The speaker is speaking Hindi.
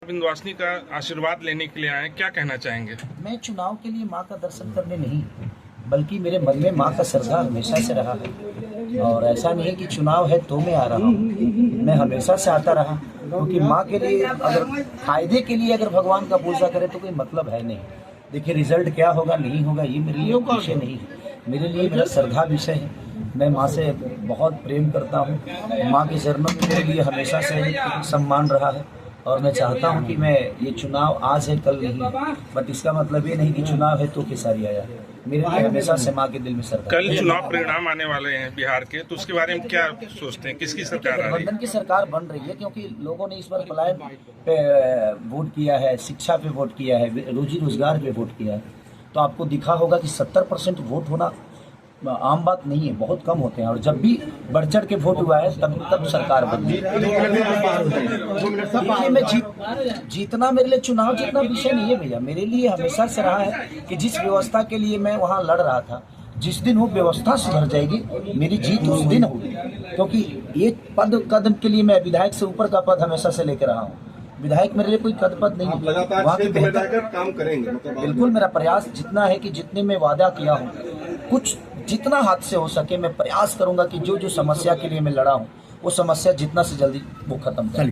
विंध्यवासिनी का आशीर्वाद लेने के लिए आए, क्या कहना चाहेंगे? मैं चुनाव के लिए माँ का दर्शन करने नहीं, बल्कि मेरे मन में माँ का श्रद्धा हमेशा से रहा है। और ऐसा नहीं है कि चुनाव है तो मैं आ रहा हूँ, मैं हमेशा से आता रहा, क्योंकि माँ के लिए अगर फायदे के लिए अगर भगवान का पूजा करे तो कोई मतलब है नहीं। देखिए रिजल्ट क्या होगा नहीं होगा ये मेरे लिए विषय नहीं है, मेरे लिए मेरा श्रद्धा विषय है। मैं माँ से बहुत प्रेम करता हूँ, माँ के चरणों में मेरे लिए हमेशा से सम्मान रहा है। और मैं चाहता हूं कि मैं ये चुनाव आज है कल नहीं, बट इसका मतलब ये नहीं कि चुनाव है तो केसारी आया। मेरे लिए हमेशा से माँ के दिल में सरकार। कल चुनाव परिणाम आने वाले हैं बिहार के, तो उसके बारे में क्या सोचते हैं? किसकी सरकार आ रही है? गठबंधन की सरकार बन रही है, क्योंकि लोगों ने इस बार पलायन पे वोट किया है, शिक्षा पे वोट किया है, रोजी रोजगार पे वोट किया है। तो आपको दिखा होगा कि 70% वोट होना आम बात नहीं है, बहुत कम होते हैं। और जब भी बढ़ चढ़ के वोट हुआ है तब सरकार बनी। देखिए मैं जीतना मेरे लिए चुनाव जीतना विषय नहीं है भैया, मेरे लिए हमेशा से रहा है कि जिस व्यवस्था के लिए मैं वहाँ लड़ रहा था, जिस दिन वो व्यवस्था सुधर जाएगी मेरी जीत उस दिन होगी। क्योंकि एक कदम के लिए मैं विधायक से ऊपर का पद हमेशा से लेकर रहा हूँ। विधायक मेरे लिए कोई पद नहीं है, वहाँ के बेहतर काम करेंगे। बिल्कुल मेरा प्रयास जितना है कि जितने में वादा किया हूँ, कुछ जितना हाथ से हो सके मैं प्रयास करूंगा कि जो समस्या के लिए मैं लड़ा हूँ वो समस्या जितना से जल्दी वो खत्म करे।